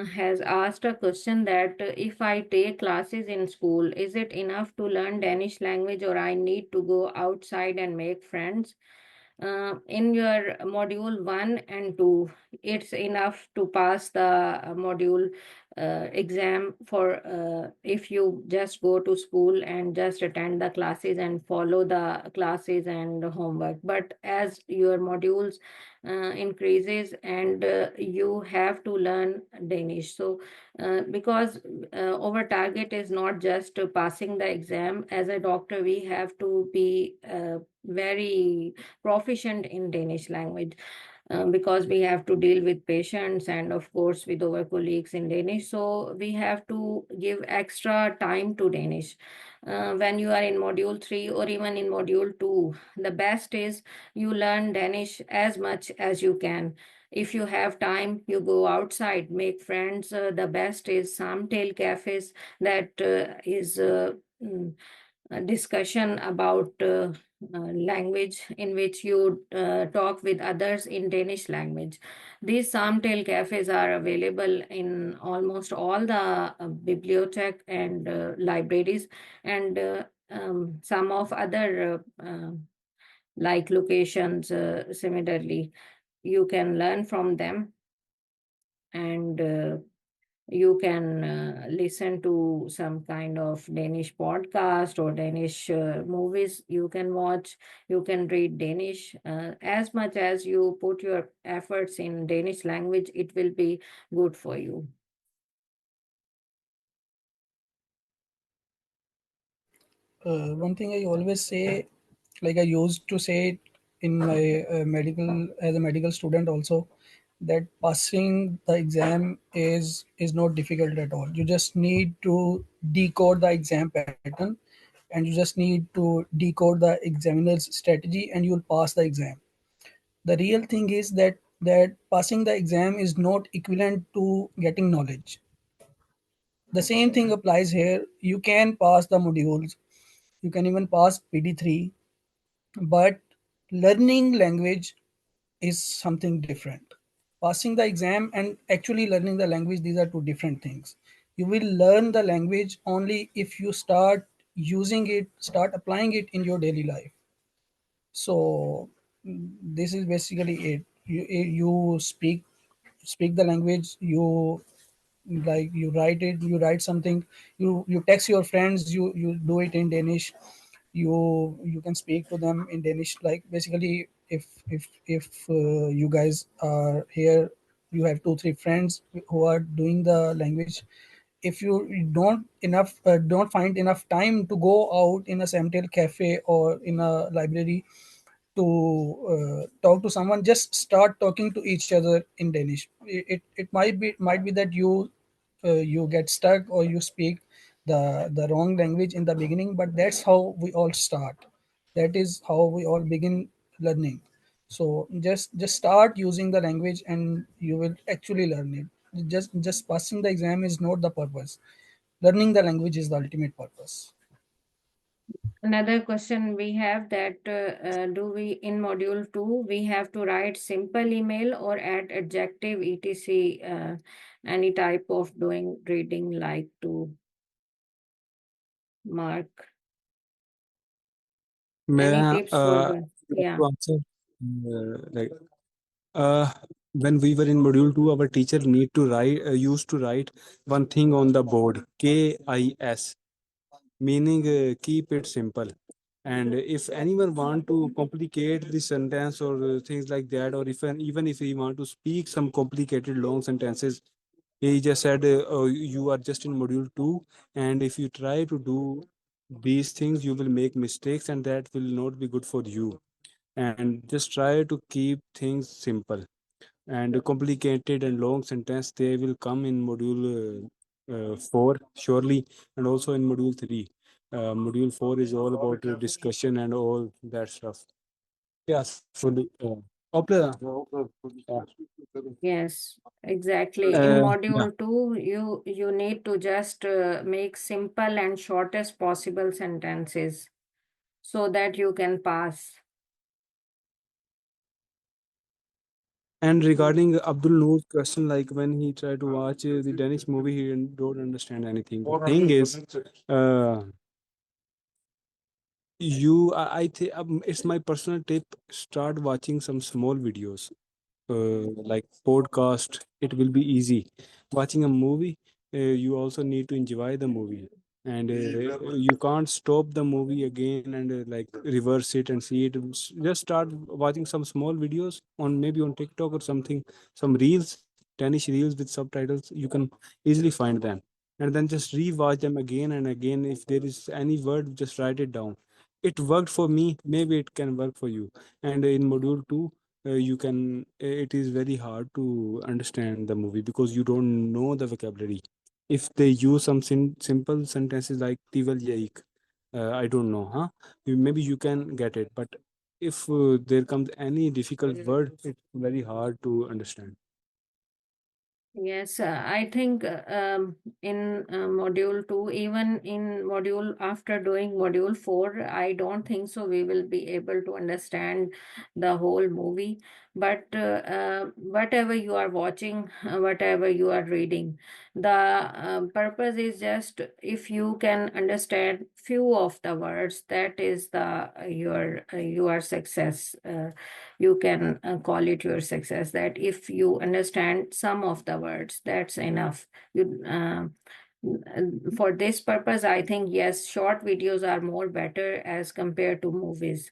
has asked a question that if I take classes in school, is it enough to learn Danish language or I need to go outside and make friends? In your module 1 and 2, it's enough to pass the module exam for if you just go to school and just attend the classes and follow the classes and homework. But as your modules increases and you have to learn Danish, so because our target is not just passing the exam. As a doctor, we have to be very proficient in Danish language, because we have to deal with patients and of course with our colleagues in Danish. So we have to give extra time to Danish. When you are in module 3 or even in module 2, the best is you learn Danish as much as you can. If you have time, you go outside, make friends. The best is Samtail cafes, that is a discussion about language in which you talk with others in Danish language. These Samtail cafes are available in almost all the bibliothek and libraries, and some of other like locations similarly. You can learn from them, and you can listen to some kind of Danish podcast or Danish movies you can watch. You can read Danish. As much as you put your efforts in Danish language, it will be good for you. One thing I always say, like I used to say it in my medical as a medical student also, that passing the exam is not difficult at all. You just need to decode the exam pattern, and you just need to decode the examiner's strategy, and you'll pass the exam. The real thing is that passing the exam is not equivalent to getting knowledge. The same thing applies here. You can pass the modules, you can even pass PD3, but learning language is something different. Passing the exam and actually learning the language, these are two different things. You will learn the language only if you start using it, start applying it in your daily life. So this is basically it. You speak the language, you like you write it, you write something, you text your friends, you do it in Danish. You can speak to them in Danish. Like basically, if you guys are here, you have 2 3 friends who are doing the language. If you don't find enough time to go out in a Samtel cafe or in a library to talk to someone, just start talking to each other in Danish. It might be that you get stuck or you speak the wrong language in the beginning, but that's how we all start. That is how we all begin learning. So just start using the language and you will actually learn it. Just passing the exam is not the purpose. Learning the language is the ultimate purpose. Another question we have that do we in module 2 we have to write simple email or add adjective etc, any type of doing reading like to mark, May any I tips for the, like yeah. to answer? Like uh, when we were in module 2, our teacher need to write used to write one thing on the board, KIS, meaning keep it simple. And if anyone want to complicate the sentence or things like that, or if even if he want to speak some complicated long sentences, he just said, oh, you are just in module 2, and if you try to do these things, you will make mistakes, and that will not be good for you. And just try to keep things simple. And complicated and long sentence, they will come in module 4 surely, and also in module 3. Module 4 is all about discussion and all that stuff. Yes, fully. Yes, exactly. In Yeah. module 2, you need to just make simple and shortest possible sentences so that you can pass. And regarding Abdul Noor's question, like when he tried to watch the Danish movie, he don't understand anything. The thing is, uh, I think it's my personal tip. Start watching some small videos, like podcast. It will be easy. Watching a movie, you also need to enjoy the movie, and you can't stop the movie again and like reverse it and see it. Just start watching some small videos on maybe on TikTok or something, some reels, Danish reels with subtitles. You can easily find them, and then just re-watch them again and again. If there is any word, just write it down. It worked for me, maybe it can work for you. And in module 2, you can it is very hard to understand the movie because you don't know the vocabulary. If they use some simple sentences like tivel yaik, I don't know, huh? Maybe you can get it, but if there comes any difficult word, it's very hard to understand. Yes, I think in module 2, even in module after doing module 4, I don't think so we will be able to understand the whole movie. But whatever you are watching, whatever you are reading, the purpose is just if you can understand few of the words, that is the your success. You can call it your success, that if you understand some of the words, that's enough. For this purpose, I think yes, short videos are more better as compared to movies.